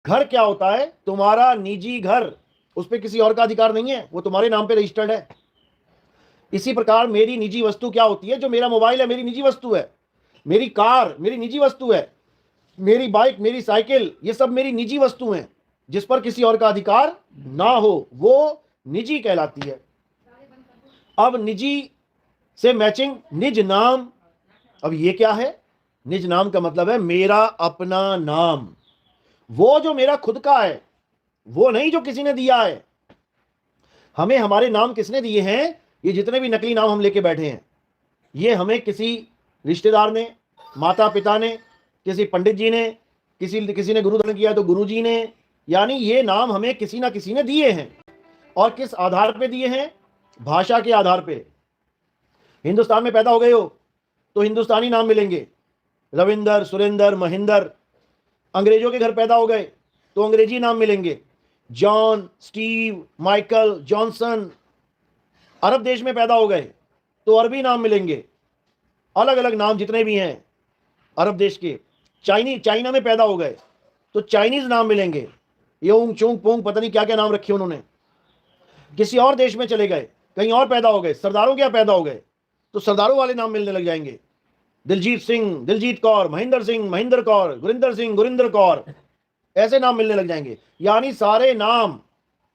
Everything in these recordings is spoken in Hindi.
घर क्या होता है? तुम्हारा निजी घर, उस पर किसी और का अधिकार नहीं है, वो तुम्हारे नाम पे रजिस्टर्ड है। इसी प्रकार मेरी निजी वस्तु क्या होती है? जो मेरा मोबाइल है मेरी निजी वस्तु है, मेरी कार मेरी निजी वस्तु है, मेरी बाइक मेरी साइकिल ये सब मेरी निजी वस्तु हैं, जिस पर किसी और का अधिकार ना हो, वो निजी कहलाती है। अब निजी से मैचिंग निज नाम। अब ये क्या है? निज नाम का मतलब है मेरा अपना नाम, वो जो मेरा खुद का है, वो नहीं जो किसी ने दिया है। हमें हमारे नाम किसने दिए हैं? ये जितने भी नकली नाम हम लेके बैठे हैं, ये हमें किसी रिश्तेदार ने, माता पिता ने, किसी पंडित जी ने, किसी ने गुरु धारण किया तो गुरु जी ने, यानी ये नाम हमें किसी ना किसी ने दिए हैं। और किस आधार पे दिए हैं? भाषा के आधार पे। हिंदुस्तान में पैदा हो गए हो तो हिंदुस्तानी नाम मिलेंगे, रविंदर, सुरेंदर, महेंद्र। अंग्रेजों के घर पैदा हो गए तो अंग्रेजी नाम मिलेंगे, जॉन, स्टीव, माइकल, जॉनसन। अरब देश में पैदा हो गए तो अरबी नाम मिलेंगे, अलग अलग नाम जितने भी हैं अरब देश के। चाइना में पैदा हो गए तो चाइनीज नाम मिलेंगे, योंग चोंग पोंग पता नहीं क्या क्या नाम रखे उन्होंने। किसी और देश में चले गए, कहीं और पैदा हो गए, सरदारों क्या पैदा हो गए तो सरदारों वाले नाम मिलने लग जाएंगे, दिलजीत सिंह, दिलजीत कौर, महेंद्र सिंह, महेंद्र कौर, गुरिंदर सिंह, गुरिंदर कौर, ऐसे नाम मिलने लग जाएंगे। यानी सारे नाम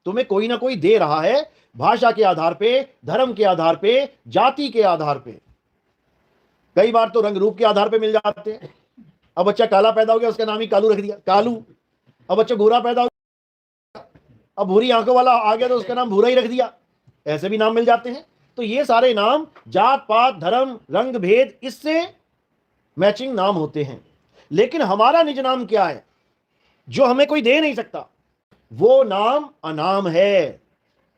तुम्हें कोई ना कोई दे रहा है, भाषा के आधार पे, धर्म के आधार पे, जाति के आधार पे, कई बार तो रंग रूप के आधार पे मिल जाते हैं। अब बच्चा काला पैदा हो गया, उसका नाम ही कालू रख दिया, कालू। अब बच्चा भूरा पैदा हो गया, अब भूरी आंखों वाला आ गया तो उसका नाम भूरा ही रख दिया। ऐसे भी नाम मिल जाते हैं। तो ये सारे नाम जात पात धर्म रंग भेद इससे मैचिंग नाम होते हैं। लेकिन हमारा निज नाम क्या है जो हमें कोई दे नहीं सकता? वो नाम अनाम है,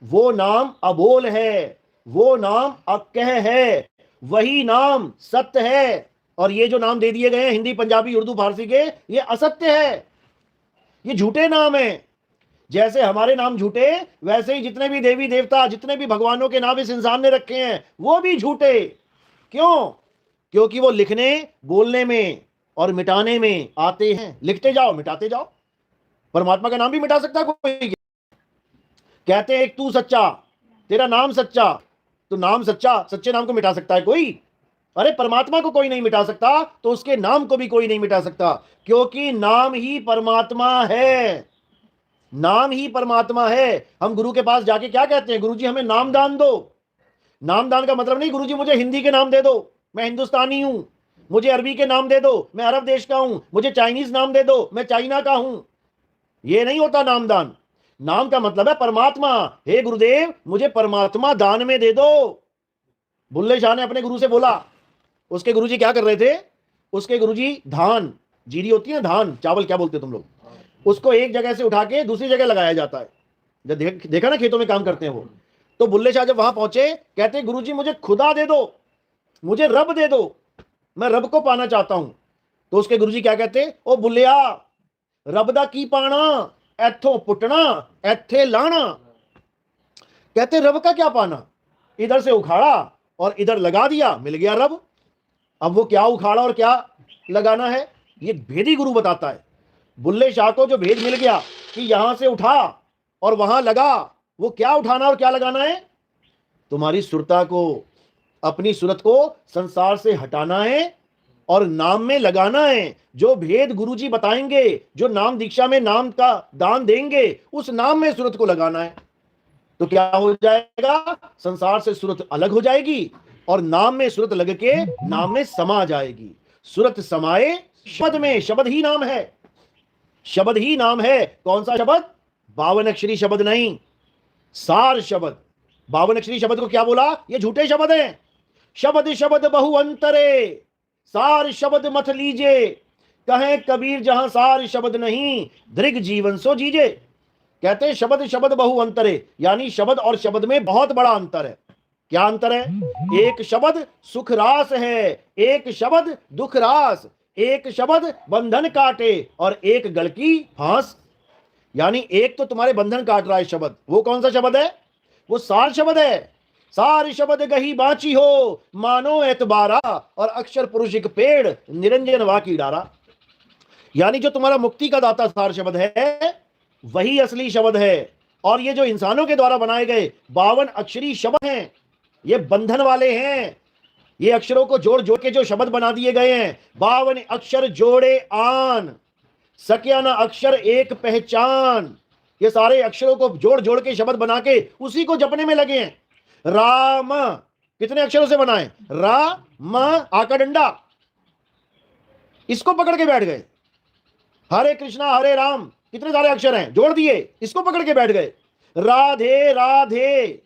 वो नाम अबोल है, वो नाम अक्कह है, वही नाम सत्य है। और ये जो नाम दे दिए गए हैं हिंदी पंजाबी उर्दू फारसी के, ये असत्य है, ये झूठे नाम है। जैसे हमारे नाम झूठे, वैसे ही जितने भी देवी देवता, जितने भी भगवानों के नाम इस इंसान ने रखे हैं वो भी झूठे। क्यों? क्योंकि वो लिखने बोलने में और मिटाने में आते हैं। लिखते जाओ मिटाते जाओ। परमात्मा का नाम भी मिटा सकता कोई? कहते हैं एक तू सच्चा, तेरा नाम सच्चा, तो नाम सच्चा, सच्चे नाम को मिटा सकता है कोई? अरे परमात्मा को कोई नहीं मिटा सकता तो उसके नाम को भी कोई नहीं मिटा सकता, क्योंकि नाम ही परमात्मा है। नाम ही परमात्मा है। हम गुरु के पास जाके क्या कहते हैं? गुरुजी हमें नामदान दो। नामदान का मतलब नहीं गुरुजी मुझे हिंदी के नाम दे दो, मैं हिंदुस्तानी हूं। मुझे अरबी के नाम दे दो, मैं अरब देश का हूं। मुझे चाइनीज नाम दे दो, मैं चाइना का हूं। ये नहीं होता नामदान। नाम का मतलब है परमात्मा। हे गुरुदेव मुझे परमात्मा दान में दे दो। बुल्ले शाह ने अपने गुरु से बोला। उसके गुरुजी क्या कर रहे थे? उसके गुरुजी धान, जीरी होती है धान, चावल क्या बोलते तुम लोग, उसको एक जगह से उठा के दूसरी जगह लगाया जाता है। जब देखा ना खेतों में काम करते हैं वो। तो बुल्ले शाह जब वहां पहुंचे, कहते गुरुजी मुझे खुदा दे दो, मुझे रब दे दो, मैं रब को पाना चाहता हूं। तो उसके गुरुजी क्या कहते? ओ बुल्लिया, रब दा की पाना, एथों पुटना एथे लाना। कहते रब का क्या पाना? इधर से उखाड़ा और इधर लगा दिया, मिल गया रब। अब वो क्या उखाड़ा और क्या लगाना है, ये भेदी गुरु बताता है। बुल्ले शाह को जो भेद मिल गया कि यहां से उठा और वहां लगा, वो क्या उठाना और क्या लगाना है? तुम्हारी सुरता को, अपनी सूरत को संसार से हटाना है और नाम में लगाना है। जो भेद गुरुजी बताएंगे, जो नाम दीक्षा में नाम का दान देंगे, उस नाम में सूरत को लगाना है। तो क्या हो जाएगा? संसार से सूरत अलग हो जाएगी और नाम में सूरत लग के नाम में समा जाएगी। सूरत समाए शब्द में, शब्द ही नाम है, शब्द ही नाम है। कौन सा शब्द? 52 अक्षरी शब्द नहीं, सार शब्द। 52 अक्षरी शब्द को क्या बोला? ये झूठे शब्द हैं। शब्द शब्द बहु अंतरे, सार शब्द मत लीजे, कहें कबीर जहां सार शब्द नहीं, दृग जीवन सो जीजे। कहते हैं शब्द शब्द बहु अंतरे, यानी शब्द और शब्द में बहुत बड़ा अंतर है। क्या अंतर है? एक शब्द सुख रास है, एक शब्द दुख रास, एक शब्द बंधन काटे और एक गल की फांस। यानी एक तो तुम्हारे बंधन काट रहा है शब्द, वो कौन सा शब्द है? वो सार शब्द है। सार शब्द गही बाची हो, मानो एतबारा, और अक्षर पुरुष एक पेड़, निरंजन वाकी डारा। यानी जो तुम्हारा मुक्ति का दाता सार शब्द है वही असली शब्द है। और ये जो इंसानों के द्वारा बनाए गए 52 अक्षरी शब्द हैं, ये बंधन वाले हैं। ये अक्षरों को जोड़ जोड़ के जो शब्द बना दिए गए हैं, 52 अक्षर जोड़े आन, सकिया ना अक्षर एक पहचान। ये सारे अक्षरों को जोड़ जोड़ के शब्द बना के उसी को जपने में लगे हैं। राम कितने अक्षरों से बना है? रा म आका डंडा, इसको पकड़ के बैठ गए। हरे कृष्णा हरे राम कितने सारे अक्षर हैं, जोड़ दिए, इसको पकड़ के बैठ गए। राधे राधे,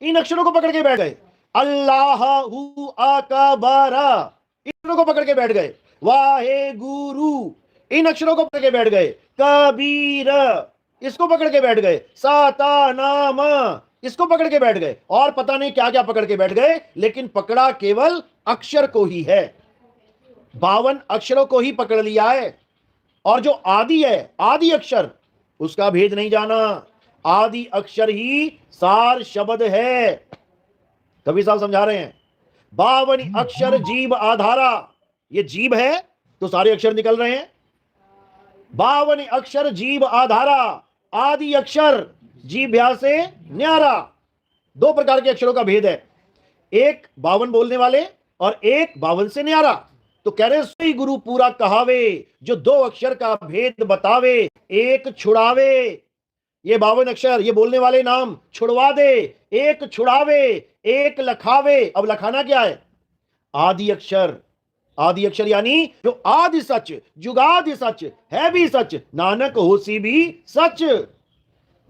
इन अक्षरों को पकड़ के बैठ गए। अल्लाह हु अकबर, इन अक्षरों को पकड़ के बैठ गए। वाहे गुरु, इन अक्षरों को पकड़ के बैठ गए। कबीर, इसको पकड़ के बैठ गए। साता नाम, इसको पकड़ के बैठ गए। और पता नहीं क्या क्या पकड़ के बैठ गए, लेकिन पकड़ा केवल अक्षर को ही है। 52 अक्षरों को ही पकड़ लिया है। और जो आदि है, आदि अक्षर, उसका भेद नहीं जाना। आदि अक्षर ही सार शब्द है। कभी साहब समझा रहे हैं। 52 अक्षर जीव आधारा, ये जीव है तो सारे अक्षर निकल रहे हैं। 52 अक्षर जीव आधारा, आदि अक्षर जीभ्या से न्यारा। दो प्रकार के अक्षरों का भेद है, एक 52 बोलने वाले और एक 52 से न्यारा। तो कह रहे सोई गुरु पूरा कहावे, जो 2 अक्षर का भेद बतावे, एक छुड़ावे। ये 52 अक्षर, ये बोलने वाले नाम छुड़वा दे, एक छुड़ावे, एक लखावे। अब लखाना क्या है? आदि अक्षर। आदि अक्षर यानी जो आदि सच, जुगादि सच, है भी सच, नानक होसी भी सच,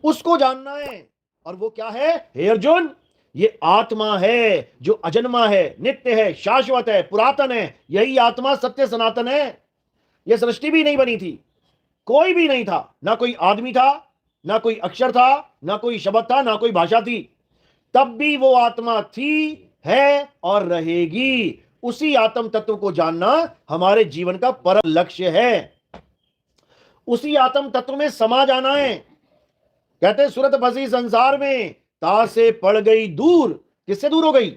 उसको जानना है। और वो क्या है हे अर्जुन? ये आत्मा है जो अजन्मा है, नित्य है, शाश्वत है, पुरातन है। यही आत्मा सत्य सनातन है। यह सृष्टि भी नहीं बनी थी, कोई भी नहीं था, ना कोई आदमी था, ना कोई अक्षर था, ना कोई शब्द था, ना कोई भाषा थी। तब भी वो आत्मा थी, है और रहेगी। उसी आत्म तत्व को जानना हमारे जीवन का परम लक्ष्य है। उसी आत्म तत्व में समा जाना है। कहते सूरत फंसी संसार में, ता से पड़ गई दूर। किससे दूर हो गई?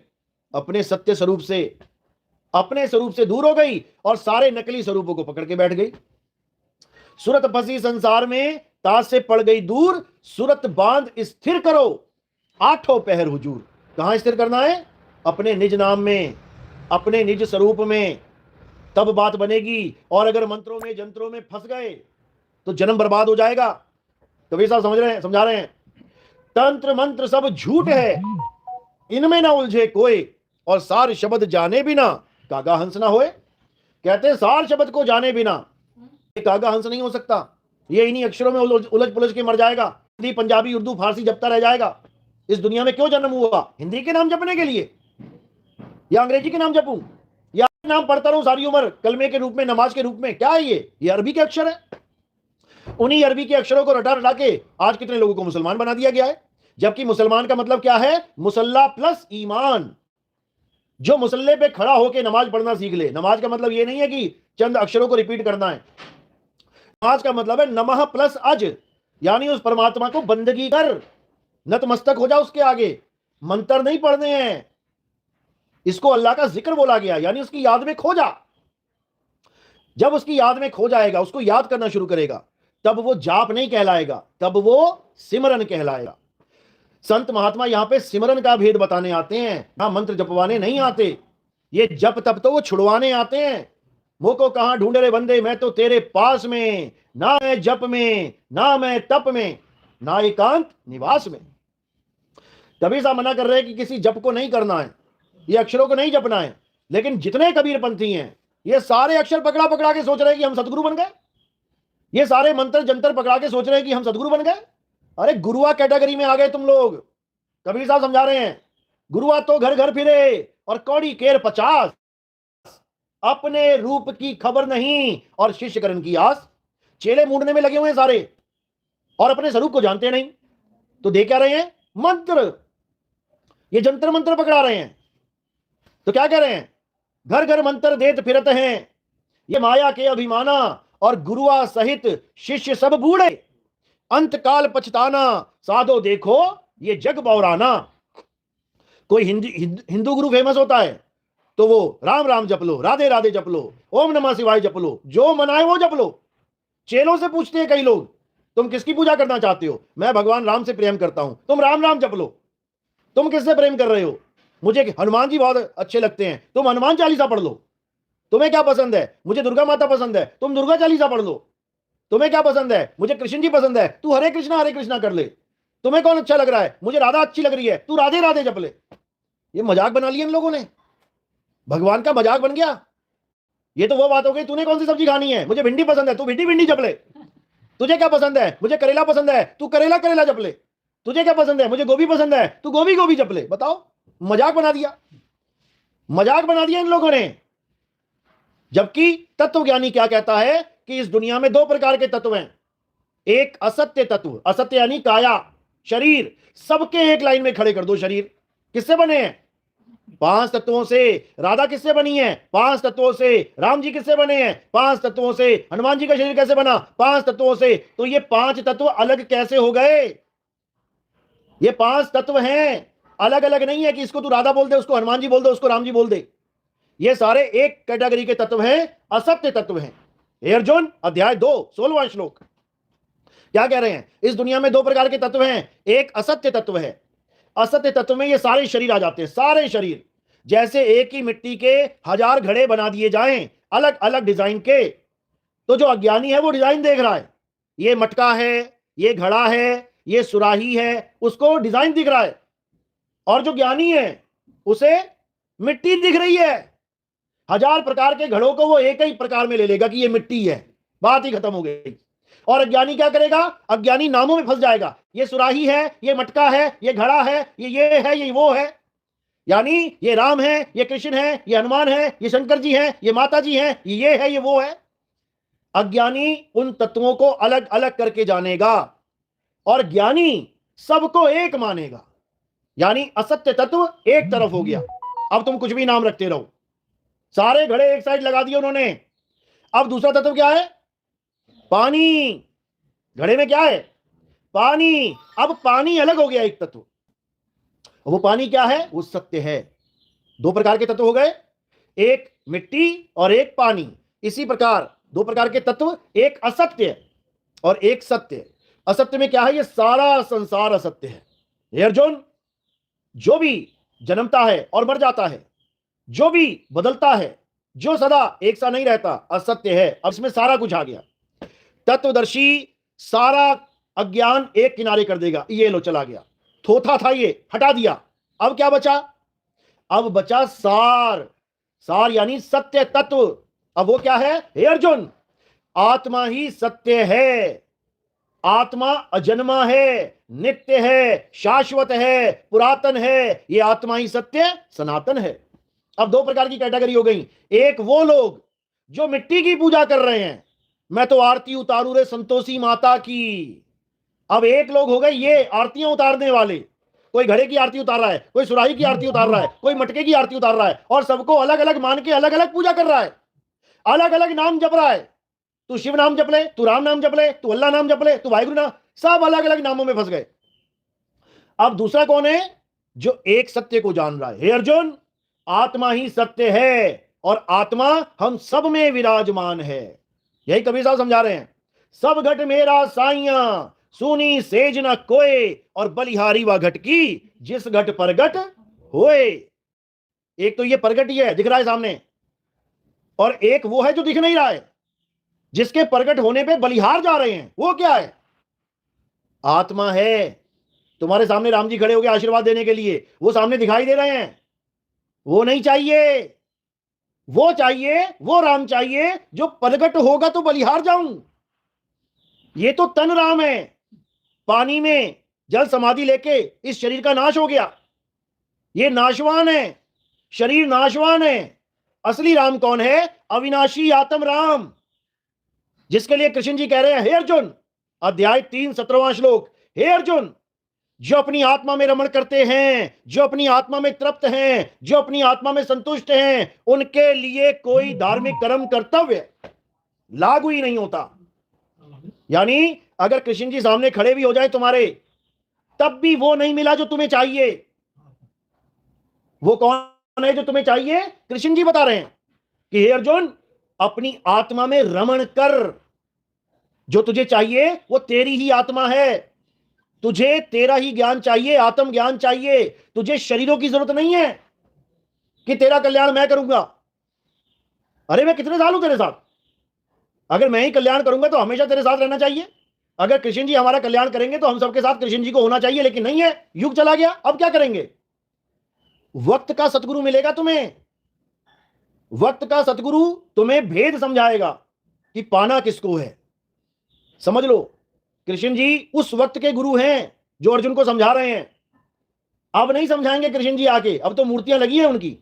अपने सत्य स्वरूप से। अपने स्वरूप से दूर हो गई और सारे नकली स्वरूपों को पकड़ के बैठ गई। सूरत फंसी संसार में, ता से पड़ गई दूर, सूरत बांध स्थिर करो, 8 पहर हुजूर। कहां स्थिर करना है? अपने निज नाम में, अपने निज स्वरूप में, तब बात बनेगी। और अगर मंत्रों में जंत्रों में फंस गए तो जन्म बर्बाद हो जाएगा। कबीर साहब समझ रहे हैं, समझा रहे हैं। तंत्र मंत्र सब झूठ है, इनमें ना उलझे कोई, और सार शब्द जाने बिना कागा हंस ना होए। कहते सार शब्द को जाने बिना कागा हंस नहीं हो सकता। ये इन्हीं अक्षरों में उलझ पुलझ के मर जाएगा। हिंदी पंजाबी उर्दू फारसी जपता रह जाएगा। इस दुनिया में क्यों जन्म हुआ? हिंदी के नाम जपने के लिए, या अंग्रेजी के नाम जपूं, या नाम पढ़ता रहूं सारी उम्र कलमे के रूप में, नमाज के रूप में? क्या है ये अरबी के अक्षर है। उन्हीं अरबी के अक्षरों को रटा रटा के आज कितने लोगों को मुसलमान बना दिया गया है। जबकि मुसलमान का मतलब क्या है? मुसल्ला प्लस ईमान। जो मुसल्ले पे खड़ा होकर नमाज पढ़ना सीख ले। नमाज का मतलब ये नहीं है कि चंद अक्षरों को रिपीट करना है। नमाज का मतलब है नमः प्लस अज, यानी उस परमात्मा को बंदगी कर, नतमस्तक हो जा उसके आगे। मंत्र नहीं पढ़ने हैं, इसको अल्लाह का जिक्र बोला गया, यानी उसकी याद में खो जा। जब उसकी याद में खो जाएगा, उसको याद करना शुरू करेगा, तब वो जाप नहीं कहलाएगा, तब वो सिमरन कहलाएगा। संत महात्मा यहां पे सिमरन का भेद बताने आते हैं, ना मंत्र जपवाने नहीं आते। ये जप तप तो वो छुड़वाने आते हैं। मुझको कहां ढूंढ रे बंदे, मैं तो तेरे पास में, ना मैं जप में, ना मैं तप में, ना एकांत निवास में। कबीर साहब मना कर रहे हैं कि किसी जप को नहीं करना है, ये अक्षरों को नहीं जपना है। लेकिन जितने कबीरपंथी हैं, ये सारे अक्षर पकड़ा पकड़ा के सोच रहे हैं कि हम सदगुरु बन गए। ये सारे मंत्र जंतर पकड़ा के सोच रहे हैं कि हम सदगुरु बन गए। अरे गुरुआ कैटेगरी में आ गए तुम लोग। कबीर साहब समझा रहे हैं, गुरुआ तो घर घर फिरे और कौड़ी केर 50, अपने रूप की खबर नहीं और शिष्यकरण की आस। चेले मूंढने में लगे हुए हैं सारे, और अपने स्वरूप को जानते नहीं। तो दे क्या रहे हैं? मंत्र। ये जंतर मंत्र पकड़ा रहे हैं। तो क्या कह रहे हैं? घर घर मंत्र देत फिरत हैं, ये माया के अभिमाना, और गुरुआ सहित शिष्य सब बूढ़े, अंत काल पछताना, साधो देखो ये जग बौराना। कोई हिंदू गुरु फेमस होता है तो वो राम राम जप लो, राधे राधे जप लो, ओम नमः शिवाय जप लो, जो मनाए वो जप लो। चेलों से पूछते हैं कई लोग, तुम किसकी पूजा करना चाहते हो? मैं भगवान राम से प्रेम करता हूं। तुम राम राम जप लो। तुम किससे प्रेम कर रहे हो? मुझे हनुमान जी बहुत अच्छे लगते हैं, तुम हनुमान चालीसा पढ़ लो। तुम्हें क्या पसंद है? मुझे दुर्गा माता पसंद है, तुम दुर्गा चालीसा पढ़ लो। तुम्हें क्या पसंद है? मुझे कृष्ण जी पसंद है, तू हरे कृष्णा कर ले। तुम्हें कौन अच्छा लग रहा है? मुझे राधा अच्छी लग रही है, तू राधे राधे जप ले। ये मजाक बना लिया इन लोगों ने, भगवान का मजाक बन गया। ये तो वो बात हो गई, तूने कौन सी सब्जी खानी है? मुझे भिंडी पसंद है, तू भिंडी भिंडी जप ले। तुझे क्या पसंद है? मुझे करेला पसंद है, तू करेला करेला जप ले। तुझे क्या पसंद है? मुझे गोभी पसंद है, तू गोभी गोभी जप ले। बताओ, मजाक बना दिया, मजाक बना दिया इन लोगों ने। जबकि तत्वज्ञानी क्या कहता है कि इस दुनिया में दो प्रकार के तत्व हैं। एक असत्य तत्व, असत्य यानी काया, शरीर, सबके एक लाइन में खड़े कर दो। शरीर किससे बने हैं? 5 तत्वों से। राधा किससे बनी है? 5 तत्वों से। राम जी किससे बने हैं? 5 तत्वों से। हनुमान जी का शरीर कैसे बना? 5 तत्वों से। तो ये 5 तत्व अलग कैसे हो गए? ये 5 तत्व हैं, अलग अलग नहीं है कि इसको तू राधा बोल दे, उसको हनुमान जी बोल दे, उसको राम जी बोल दे। ये सारे एक कैटेगरी के तत्व हैं, असत्य तत्व हैं। हे अर्जुन, अध्याय 2 16वां श्लोक क्या कह रहे हैं? इस दुनिया में दो प्रकार के तत्व हैं, एक असत्य तत्व है। असत्य तत्व में ये सारे शरीर आ जाते हैं, सारे शरीर। जैसे एक ही मिट्टी के 1000 घड़े बना दिए जाएं, अलग अलग डिजाइन के, तो जो अज्ञानी है वो डिजाइन देख रहा है, ये मटका है, ये घड़ा है, ये सुराही है, उसको डिजाइन दिख रहा है। और जो ज्ञानी है उसे मिट्टी दिख रही है। 1000 प्रकार के घड़ों को वो एक ही प्रकार में ले लेगा कि ये मिट्टी है, बात ही खत्म हो गई। और अज्ञानी क्या करेगा? अज्ञानी नामों में फंस जाएगा, ये सुराही है, ये मटका है, ये घड़ा है, ये है, ये वो है। यानी ये राम है, ये कृष्ण है, ये हनुमान है, ये शंकर जी है, ये माता जी है, ये है, ये वो है। अज्ञानी उन तत्वों को अलग अलग करके जानेगा और ज्ञानी सबको एक मानेगा। यानी असत्य तत्व एक तरफ हो गया। अब तुम कुछ भी नाम रखते रहो, सारे घड़े एक साइड लगा दिए उन्होंने। अब दूसरा तत्व क्या है? पानी। घड़े में क्या है? पानी। अब पानी अलग हो गया, एक तत्व। वो पानी क्या है? वो सत्य है। दो प्रकार के तत्व हो गए, एक मिट्टी और एक पानी। इसी प्रकार दो प्रकार के तत्व, एक असत्य और एक सत्य। असत्य में क्या है? ये सारा संसार असत्य है। हे अर्जुन, जो भी जन्मता है और मर जाता है, जो भी बदलता है, जो सदा एक सा नहीं रहता, असत्य है। अब इसमें सारा कुछ आ गया। तत्वदर्शी सारा अज्ञान एक किनारे कर देगा। ये लो, चला गया। थोथा था, ये हटा दिया। अब क्या बचा? अब बचा सार। सार यानी सत्य तत्व। अब वो क्या है? हे अर्जुन, आत्मा ही सत्य है। आत्मा अजन्मा है, नित्य है, शाश्वत है, पुरातन है। ये आत्मा ही सत्य सनातन है। अब दो प्रकार की कैटेगरी हो गई। एक वो लोग जो मिट्टी की पूजा कर रहे हैं, मैं तो आरती उतारू रे संतोषी माता की। अब एक लोग हो गए ये आरतियां उतारने वाले। कोई घड़े की आरती उतार रहा है, कोई सुराही की आरती उतार रहा है, कोई मटके की आरती उतार रहा है, और सबको अलग अलग मान के अलग अलग पूजा कर रहा है, अलग अलग नाम जप रहा है। तू शिव नाम जप ले, तू राम नाम जप ले, तू अल्लाह नाम जप ले, तू वाहिगुरु नाम, सब अलग अलग नामों में फंस गए। अब दूसरा कौन है? जो एक सत्य को जान रहा है। हे अर्जुन, आत्मा ही सत्य है और आत्मा हम सब में विराजमान है। यही कबीर साहब समझा रहे हैं। सब घट मेरा साइया, सुनी सेज न कोय, और बलिहारी व घट की जिस घट परगट होए। एक तो ये प्रगट ही है, दिख रहा है सामने, और एक वो है जो दिख नहीं रहा है, जिसके प्रगट होने पे बलिहार जा रहे हैं। वो क्या है? आत्मा है। तुम्हारे सामने राम जी खड़े हो गए आशीर्वाद देने के लिए, वो सामने दिखाई दे रहे हैं। वो नहीं चाहिए, वो चाहिए, वो राम चाहिए जो प्रगट होगा तो बलिहार जाऊं। ये तो तन राम है, पानी में जल समाधि लेके इस शरीर का नाश हो गया। ये नाशवान है, शरीर नाशवान है। असली राम कौन है? अविनाशी आत्म राम, जिसके लिए कृष्ण जी कह रहे हैं, हे अर्जुन, अध्याय 3 17वां श्लोक, हे अर्जुन, जो अपनी आत्मा में रमण करते हैं, जो अपनी आत्मा में तृप्त हैं, जो अपनी आत्मा में संतुष्ट हैं, उनके लिए कोई धार्मिक कर्म कर्तव्य लागू ही नहीं होता। यानी अगर कृष्ण जी सामने खड़े भी हो जाए तुम्हारे, तब भी वो नहीं मिला जो तुम्हें चाहिए। वो कौन है जो तुम्हें चाहिए? कृष्ण जी बता रहे हैं कि हे अर्जुन, अपनी आत्मा में रमण कर। जो तुझे चाहिए वो तेरी ही आत्मा है, तुझे तेरा ही ज्ञान चाहिए, आत्म ज्ञान चाहिए। तुझे शरीरों की जरूरत नहीं है कि तेरा कल्याण मैं करूंगा। अरे मैं कितने साल हूं तेरे साथ, अगर मैं ही कल्याण करूंगा तो हमेशा तेरे साथ रहना चाहिए। अगर कृष्ण जी हमारा कल्याण करेंगे तो हम सबके साथ कृष्ण जी को होना चाहिए, लेकिन नहीं है, युग चला गया, अब क्या करेंगे। वक्त का सतगुरु मिलेगा तुम्हें, वक्त का सतगुरु तुम्हें भेद समझाएगा कि पाना किसको है। समझ लो, कृष्ण जी उस वक्त के गुरु हैं जो अर्जुन को समझा रहे हैं। अब नहीं समझाएंगे कृष्ण जी आके, अब तो मूर्तियां लगी हैं उनकी।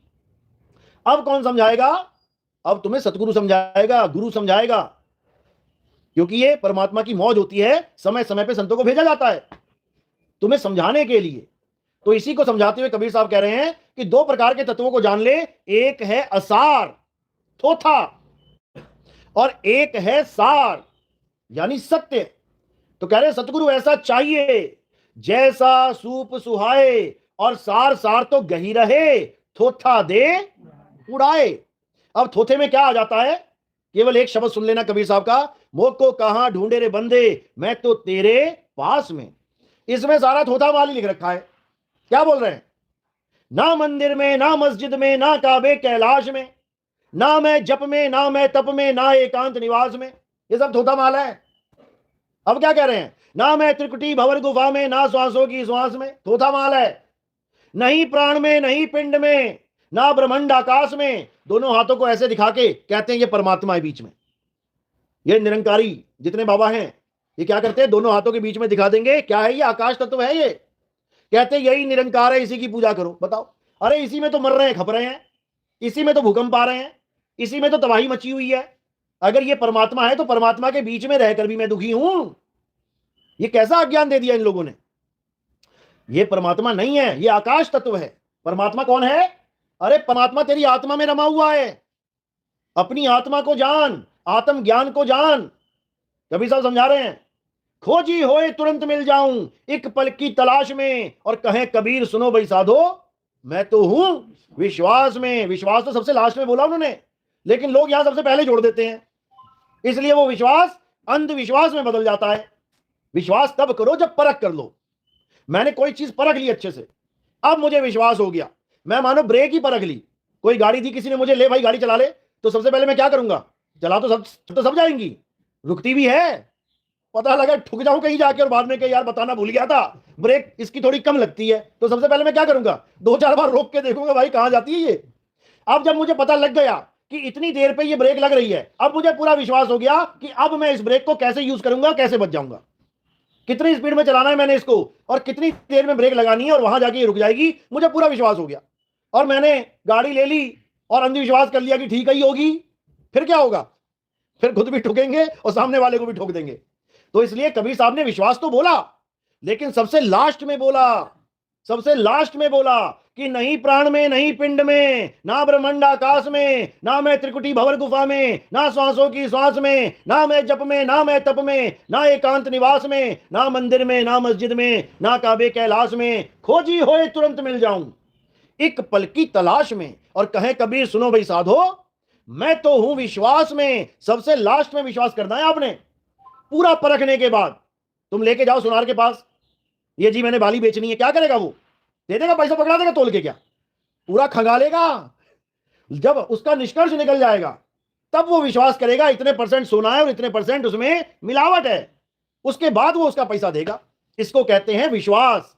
अब कौन समझाएगा, अब तुम्हें सतगुरु समझाएगा, गुरु समझाएगा, क्योंकि ये परमात्मा की मौज होती है, समय समय पे संतों को भेजा जाता है तुम्हें समझाने के लिए। तो इसी को समझाते हुए कबीर साहब कह रहे हैं कि दो प्रकार के तत्वों को जान ले, एक है असार थोथा और एक है सार यानी सत्य। तो कह रहे सतगुरु ऐसा चाहिए जैसा सूप सुहाए और सार सार तो गही रहे, थोथा दे उड़ाए। अब थोथे में क्या आ जाता है, केवल एक शब्द सुन लेना कबीर साहब का, मोह को कहां ढूंढे रे बंदे, मैं तो तेरे पास में। इसमें सारा थोथा माल ही लिख रखा है। क्या बोल रहे हैं, ना मंदिर में, ना मस्जिद में, ना काबे कैलाश में, ना मैं जप में, ना मैं तप में, ना एकांत निवास में, ये सब थोथा माल है। अब क्या कह रहे हैं, ना मैं त्रिकुटी भंवर गुफा में, ना श्वासों की श्वास में, थोथा माल है। नहीं प्राण में, नहीं पिंड में, ना ब्रह्मांड आकाश में। दोनों हाथों को ऐसे दिखा के कहते हैं ये परमात्मा है बीच में, ये निरंकारी जितने बाबा हैं ये क्या करते हैं, दोनों हाथों के बीच में दिखा देंगे क्या है, ये आकाश तत्व है, ये कहते हैं यही निरंकार है, इसी की पूजा करो। बताओ, अरे इसी में तो मर रहे हैं, खप रहे हैं, इसी में तो भूकंप आ रहे हैं, इसी में तो तबाही मची हुई है। अगर ये परमात्मा है तो परमात्मा के बीच में रहकर भी मैं दुखी हूं। ये कैसा अज्ञान दे दिया इन लोगों ने। ये परमात्मा नहीं है, ये आकाश तत्व है। परमात्मा कौन है, अरे परमात्मा तेरी आत्मा में रमा हुआ है। अपनी आत्मा को जान, आत्म ज्ञान को जान। कबीर साहब समझा रहे हैं, खोजी होए तुरंत मिल जाऊं एक पल की तलाश में, और कहे कबीर सुनो भाई साधो मैं तो हूं विश्वास में। विश्वास तो सबसे लास्ट में बोला उन्होंने, लेकिन लोग यहां सबसे पहले जोड़ देते हैं, इसलिए वो विश्वास अंधविश्वास में बदल जाता है। विश्वास तब करो जब परख कर लो। मैंने कोई चीज परख ली अच्छे से, अब मुझे विश्वास हो गया। मैं मानो ब्रेक ही परख ली, कोई गाड़ी दी किसी ने मुझे, ले भाई गाड़ी चला ले, तो सबसे पहले मैं क्या करूंगा, चला तो सब जाएंगी, रुकती भी है, पता लगा ठुक जाऊं कहीं जाके और बाद में कहीं यार बताना भूल गया था, ब्रेक इसकी थोड़ी कम लगती है, तो सबसे पहले मैं क्या करूंगा, दो चार बार रोक के देखूंगा भाई कहां जाती है ये। अब जब मुझे पता लग गया कि इतनी देर पे ये ब्रेक लग रही है, अब मुझे पूरा विश्वास हो गया कि अब मैं इस ब्रेक को कैसे यूज करूंगा, कैसे बच जाऊंगा, कितनी स्पीड में चलाना है मैंने इसको, और कितनी देर में ब्रेक लगानी है और वहां जाके ये रुक जाएगी। मुझे पूरा विश्वास हो गया और मैंने गाड़ी ले ली और अंधविश्वास कर लिया कि ठीक ही होगी। फिर क्या होगा, फिर खुद भी ठुकेंगे और सामने वाले को भी ठोक देंगे। तो इसलिए कबीर साहब ने विश्वास तो बोला, लेकिन सबसे लास्ट में बोला, सबसे लास्ट में बोला कि नहीं प्राण में, नहीं पिंड में, ना ब्रह्मांड आकाश में, ना मैं त्रिकुटी भंवर गुफा में, ना श्वासों की श्वास में, ना मैं जप में, ना मैं तप में, ना एकांत निवास में, ना मंदिर में, ना मस्जिद में, ना काबे कैलाश में, खोजी होए तुरंत मिल जाऊं एक पल की तलाश में। और कहे कबीर सुनो भाई साधो मैं तो हूं विश्वास में। सबसे लास्ट में विश्वास करना है आपने, पूरा परखने के बाद। तुम लेके जाओ सुनार के पास, ये जी मैंने बाली बेचनी है, क्या करेगा वो, दे देगा पैसा, पकड़ा देगा तोल के, क्या पूरा खंगालेगा। जब उसका निष्कर्ष निकल जाएगा तब वो विश्वास करेगा इतने परसेंट सोना है और इतने परसेंट उसमें मिलावट है, उसके बाद वो उसका पैसा देगा। इसको कहते हैं विश्वास,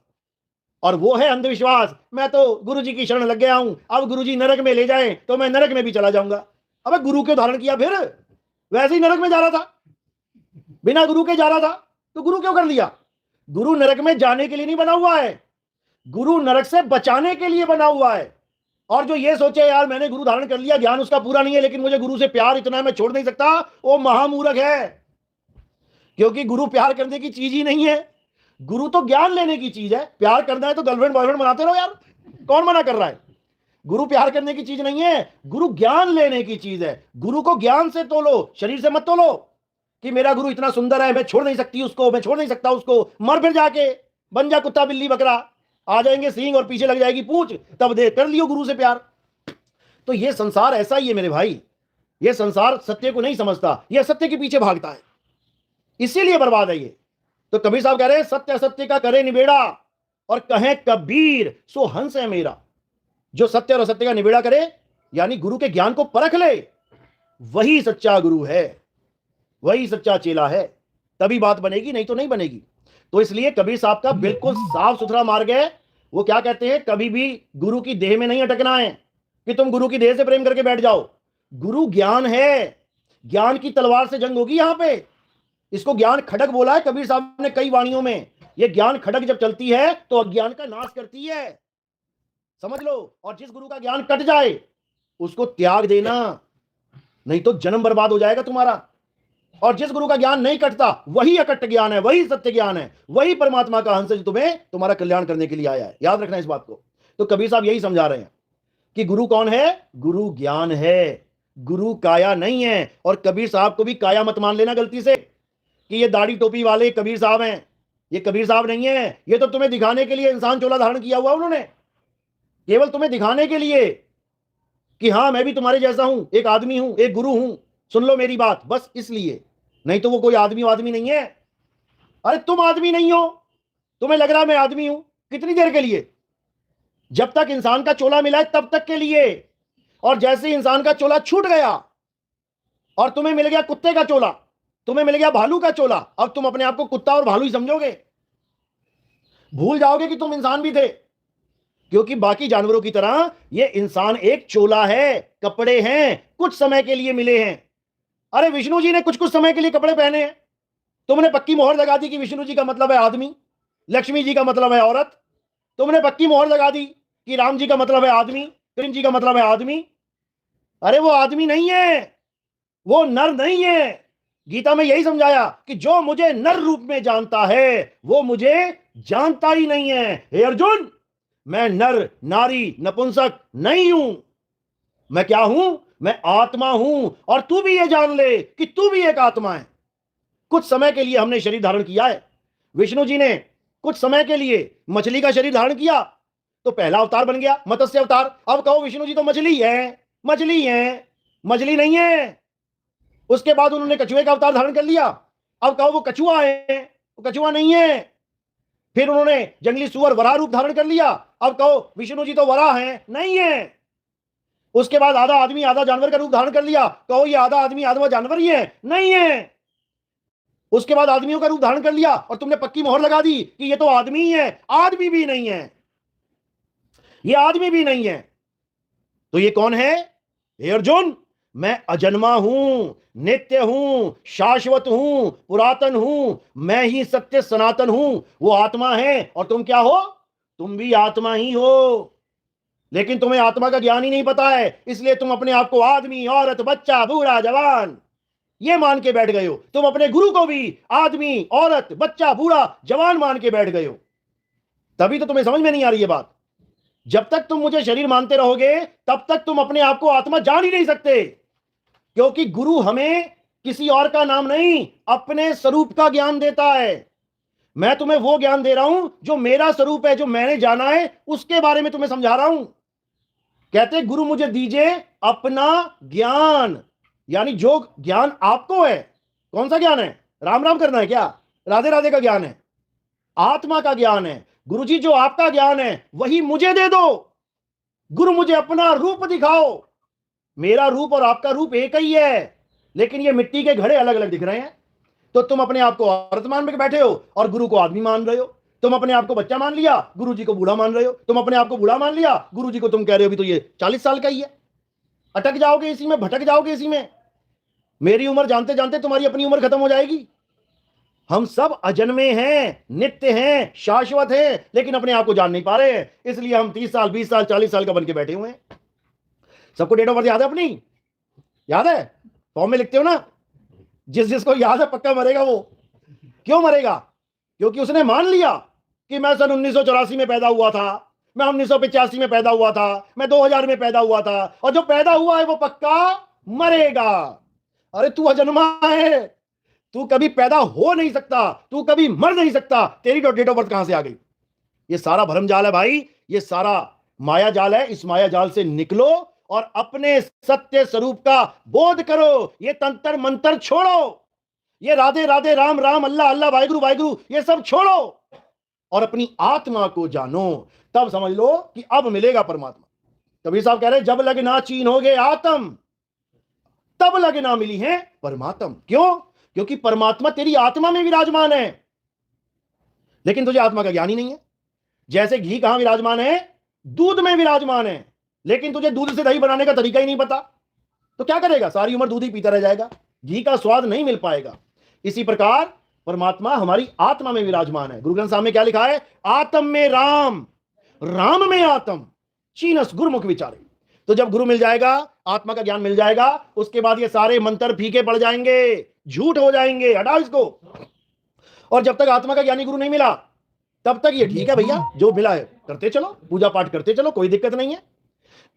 और वो है अंधविश्वास। मैं तो गुरुजी की शरण लग गया हूं, अब गुरुजी नरक में ले जाए तो मैं नरक में भी चला जाऊंगा। अबे गुरु के उदाहरण किया, फिर वैसे ही नरक में जा रहा था, बिना गुरु के जा रहा था, तो गुरु क्यों कर लिया। गुरु नरक में जाने के लिए नहीं बना हुआ है, गुरु नरक से बचाने के लिए बना हुआ है। और जो ये सोचे यार मैंने गुरु धारण कर लिया, ज्ञान उसका पूरा नहीं है, लेकिन मुझे गुरु से प्यार इतना है मैं छोड़ नहीं सकता, वो महामूर्ख है। क्योंकि गुरु प्यार करने की चीज ही नहीं है, गुरु तो ज्ञान लेने की चीज है। प्यार करना है तो गर्लफ्रेंड बॉयफ्रेंड बनाते रहो यार, कौन मना कर रहा है। गुरु प्यार करने की चीज नहीं है, गुरु ज्ञान लेने की चीज है। गुरु को ज्ञान से तोलो, शरीर से मत तोलो कि मेरा गुरु इतना सुंदर है मैं छोड़ नहीं सकती उसको, मैं छोड़ नहीं सकता उसको। मर फिर जाके, बन जा कुत्ता बिल्ली बकरा, आ जाएंगे सींग और पीछे लग जाएगी पूंछ, तब दे कर लियो गुरु से प्यार। तो ये संसार ऐसा ही है मेरे भाई, ये संसार सत्य को नहीं समझता, ये सत्य के पीछे भागता है। इसीलिए बर्बाद है ये। तो कबीर साहब कह रहे हैं सत्य असत्य का करे निबेड़ा, और कहें कबीर सो हंस है मेरा। जो सत्य और असत्य का निबेड़ा करे, यानी गुरु के ज्ञान को परख ले, वही सच्चा गुरु है, वही सच्चा चेला है। तभी बात बनेगी, नहीं तो नहीं बनेगी। तो इसलिए कबीर साहब का बिल्कुल साफ सुथरा मार्ग है। वो क्या कहते हैं, कभी भी गुरु की देह में नहीं अटकना है कि तुम गुरु की देह से प्रेम करके बैठ जाओ। गुरु ज्ञान है, ज्ञान की तलवार से जंग होगी यहां पे। इसको ज्ञान खड़ग बोला है कबीर साहब ने कई वाणियों में। ये ज्ञान खड़ग जब चलती है तो अज्ञान का नाश करती है, समझ लो। और जिस गुरु का ज्ञान कट जाए उसको त्याग देना, नहीं तो जन्म बर्बाद हो जाएगा तुम्हारा। और जिस गुरु का ज्ञान नहीं कटता वही अकट्ट ज्ञान है, वही सत्य ज्ञान है, वही परमात्मा का हंस जो तुम्हें तुम्हारा कल्याण करने के लिए आया है। याद रखना इस बात को। तो कबीर साहब यही समझा रहे हैं कि गुरु कौन है, गुरु ज्ञान है, गुरु काया नहीं है। और कबीर साहब को भी काया मत मान लेना गलती से कि ये दाढ़ी टोपी वाले कबीर साहब हैं। ये कबीर साहब नहीं है। ये तो तुम्हें दिखाने के लिए इंसान चोला धारण किया हुआ उन्होंने, केवल तुम्हें दिखाने के लिए कि हां मैं भी तुम्हारे जैसा हूं, एक आदमी हूं, एक गुरु हूं, सुन लो मेरी बात, बस इसलिए। नहीं तो वो कोई आदमी नहीं है। अरे तुम आदमी नहीं हो, तुम्हें लग रहा है मैं आदमी हूं, कितनी देर के लिए? जब तक इंसान का चोला मिला है तब तक के लिए। और जैसे ही इंसान का चोला छूट गया और तुम्हें मिल गया कुत्ते का चोला, तुम्हें मिल गया भालू का चोला, अब तुम अपने आप को कुत्ता और भालू ही समझोगे, भूल जाओगे कि तुम इंसान भी थे। क्योंकि बाकी जानवरों की तरह ये इंसान एक चोला है, कपड़े हैं, कुछ समय के लिए मिले हैं। अरे विष्णु जी ने कुछ कुछ समय के लिए कपड़े पहने हैं, तुमने पक्की मोहर लगा दी कि विष्णु जी का मतलब है आदमी, लक्ष्मी जी का मतलब है औरत। तुमने पक्की मोहर लगा दी कि राम जी का मतलब है आदमी, कृष्ण जी का मतलब है आदमी। अरे वो आदमी नहीं है, वो नर नहीं है। गीता में यही समझाया कि जो मुझे नर रूप में जानता है वो मुझे जानता ही नहीं है। हे अर्जुन, मैं नर नारी नपुंसक नहीं हूं, मैं क्या हूं, मैं आत्मा हूं। और तू भी ये जान ले कि तू भी एक आत्मा है। कुछ समय के लिए हमने शरीर धारण किया है। विष्णु जी ने कुछ समय के लिए मछली का शरीर धारण किया तो पहला अवतार बन गया मत्स्य अवतार। अब कहो विष्णु जी तो मछली है, मछली है, मछली नहीं है। उसके बाद उन्होंने कछुए का अवतार धारण कर लिया, अब कहो वो कछुआ है, वो कछुआ नहीं है। फिर उन्होंने जंगली सुअर वराह रूप धारण कर लिया, अब कहो विष्णु जी तो वराह है, नहीं है। उसके बाद आधा आदमी आधा जानवर का रूप धारण कर लिया, कहो ये आधा आदमी आधा जानवर ही है, नहीं है। उसके बाद आदमियों का रूप धारण कर लिया और तुमने पक्की मोहर लगा दी कि ये तो आदमी ही है, आदमी भी नहीं है, ये आदमी भी नहीं है। तो ये कौन है? हे अर्जुन, मैं अजन्मा हूं, नित्य हूं, शाश्वत हूं, पुरातन हूं, मैं ही सत्य सनातन हूं। वो आत्मा है और तुम क्या हो? तुम भी आत्मा ही हो। लेकिन तुम्हें आत्मा का ज्ञान ही नहीं पता है, इसलिए तुम अपने आप को आदमी, औरत, बच्चा, बूढ़ा, जवान ये मान के बैठ गए हो। तुम अपने गुरु को भी आदमी, औरत, बच्चा, बूढ़ा, जवान मान के बैठ गए हो। तभी तो तुम्हें समझ में नहीं आ रही है बात। जब तक तुम मुझे शरीर मानते रहोगे तब तक तुम अपने आप को आत्मा जान ही नहीं सकते। क्योंकि गुरु हमें किसी और का नाम नहीं, अपने स्वरूप का ज्ञान देता है। मैं तुम्हें वो ज्ञान दे रहा हूं जो मेरा स्वरूप है, जो मैंने जाना है, उसके बारे में तुम्हें समझा रहा हूं। कहते गुरु मुझे दीजिए अपना ज्ञान, यानी जो ज्ञान आपको है। कौन सा ज्ञान है? राम राम करना है क्या? राधे राधे का ज्ञान है, आत्मा का ज्ञान है। गुरु जी जो आपका ज्ञान है वही मुझे दे दो। गुरु मुझे अपना रूप दिखाओ। मेरा रूप और आपका रूप एक ही है, लेकिन ये मिट्टी के घड़े अलग अलग दिख रहे हैं। तो तुम अपने आप को औरत मान के बैठे हो और गुरु को आदमी मान रहे हो। तुम अपने आप को बच्चा मान लिया, गुरु जी को बूढ़ा मान रहे हो। तुम अपने आप को बूढ़ा मान लिया, गुरु जी को तुम कह रहे हो भी तो ये 40 साल का ही है। अटक जाओगे इसी में, भटक जाओगे इसी में। मेरी उम्र जानते जानते तुम्हारी अपनी उम्र खत्म हो जाएगी। हम सब अजन्मे हैं, नित्य हैं, शाश्वत हैं, लेकिन अपने आप को जान नहीं पा रहे हैं। इसलिए हम 30 साल 20 साल 40 साल का बन के बैठे हुए हैं। सबको डेट ऑफ बर्थ याद है अपनी? याद है? फॉर्म में लिखते हो ना? जिसको याद है पक्का मरेगा वो। क्यों मरेगा? क्योंकि उसने मान लिया कि मैं सन 1984 में पैदा हुआ था, मैं 1985 में पैदा हुआ था, मैं 2000 में पैदा हुआ था, और जो पैदा हुआ है वो पक्का मरेगा। अरे तू अजन्मा है, तू कभी पैदा हो नहीं सकता, तू कभी मर नहीं सकता। तेरी डेट ऑफ बर्थ कहां से आ गई? ये सारा भ्रम जाल है भाई, ये सारा माया जाल है। इस माया जाल से निकलो और अपने सत्य स्वरूप का बोध करो। ये तंत्र मंत्र छोड़ो, ये राधे राधे, राम राम, अल्लाह अल्लाह, वाहिगुरु वाहिगुरु, ये सब छोड़ो और अपनी आत्मा को जानो। तब समझ लो कि अब मिलेगा परमात्मा। कबीर साहब कह रहे जब लग ना चीन हो गए आत्म, तब लग ना मिली है परमात्म। क्यों? क्योंकि परमात्मा तेरी आत्मा में विराजमान है, लेकिन तुझे आत्मा का ज्ञान ही नहीं है। जैसे घी कहां विराजमान है? दूध में विराजमान है, लेकिन तुझे दूध से दही बनाने का तरीका ही नहीं पता, तो क्या करेगा? सारी उम्र दूध ही पीता रह जाएगा, घी का स्वाद नहीं मिल पाएगा। इसी प्रकार परमात्मा हमारी आत्मा में विराजमान है। गुरु ग्रंथ साहब में क्या लिखा है? आत्म में राम, राम में आत्म, चीनस गुरुमुख विचारे। तो जब गुरु मिल जाएगा, आत्मा का ज्ञान मिल जाएगा, उसके बाद ये सारे मंत्र फीके पड़ जाएंगे, झूठ हो जाएंगे, हटाओ इसको। और जब तक आत्मा का ज्ञानी गुरु नहीं मिला, तब तक ये ठीक है भैया, जो मिला है करते चलो, पूजा पाठ करते चलो, कोई दिक्कत नहीं है,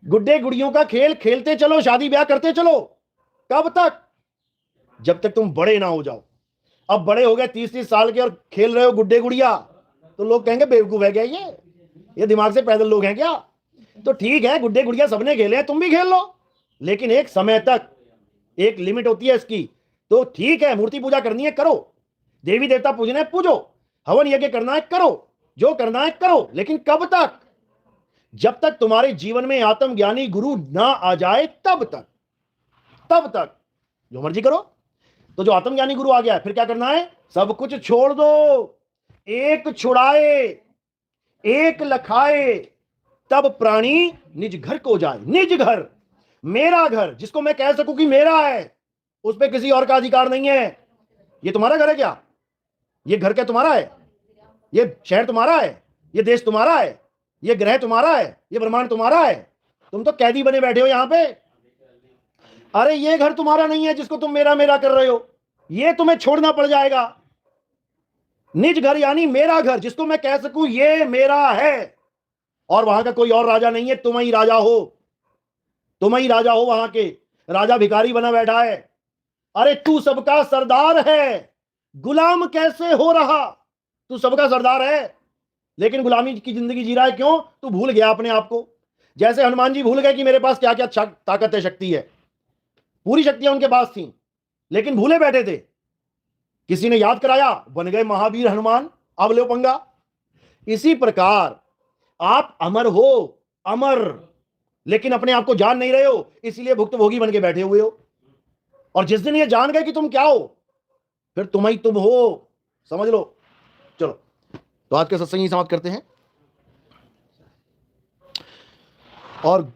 गुड्डे गुड़ियों का खेल खेलते चलो, शादी ब्याह करते चलो। कब तक? जब तक तुम बड़े ना हो जाओ। अब बड़े हो गए 30-30 साल के और खेल रहे हो गुड्डे गुड़िया, तो लोग कहेंगे बेवकूफ है क्या ये दिमाग से पैदल लोग हैं क्या? तो ठीक है, गुड्डे गुड़िया सबने खेले हैं, तुम भी खेल लो, लेकिन एक समय तक, एक लिमिट होती है इसकी। तो ठीक है, मूर्ति पूजा करनी है करो, देवी देवता पूजने पूजो, हवन यज्ञ करना है करो, जो करना है करो, लेकिन कब तक? जब तक तुम्हारे जीवन में आत्मज्ञानी गुरु ना आ जाए तब तक जो मर्जी करो। तो जो आत्मज्ञानी गुरु आ गया, फिर क्या करना है? सब कुछ छोड़ दो, एक छुड़ाए एक लखाए, तब प्राणी निज घर को जाए। निज घर, मेरा घर, जिसको मैं कह सकूं कि मेरा है, उस पर किसी और का अधिकार नहीं है। ये तुम्हारा घर है क्या? ये घर क्या तुम्हारा है? ये शहर तुम्हारा है? ये देश तुम्हारा है? ये ग्रह तुम्हारा है? ये ब्रह्मांड तुम्हारा है? तुम तो कैदी बने बैठे हो यहां पे। अरे ये घर तुम्हारा नहीं है जिसको तुम मेरा मेरा कर रहे हो, ये तुम्हें छोड़ना पड़ जाएगा। निज घर यानी मेरा घर, जिसको मैं कह सकूं ये मेरा है, और वहां का कोई और राजा नहीं है, तुम ही राजा हो, तुम ही राजा हो। वहां के राजा भिखारी बना बैठा है। अरे तू सबका सरदार है, गुलाम कैसे हो रहा? तू सबका सरदार है, लेकिन गुलामी की जिंदगी जी रहा है। क्यों? तू भूल गया अपने आप को। जैसे हनुमान जी भूल गए कि मेरे पास क्या क्या ताकत है, शक्ति है, पूरी शक्तियां उनके पास थी, लेकिन भूले बैठे थे। किसी ने याद कराया, बन गए महावीर हनुमान, अब लो पंगा। इसी प्रकार आप अमर हो, अमर, लेकिन अपने आप को जान नहीं रहे हो, इसलिए भुक्तभोगी बन के बैठे हुए हो। और जिस दिन ये जान गए कि तुम क्या हो, फिर तुम ही तुम हो, समझ लो। चलो, तो आज के सत्संग ही समाप्त करते हैं। और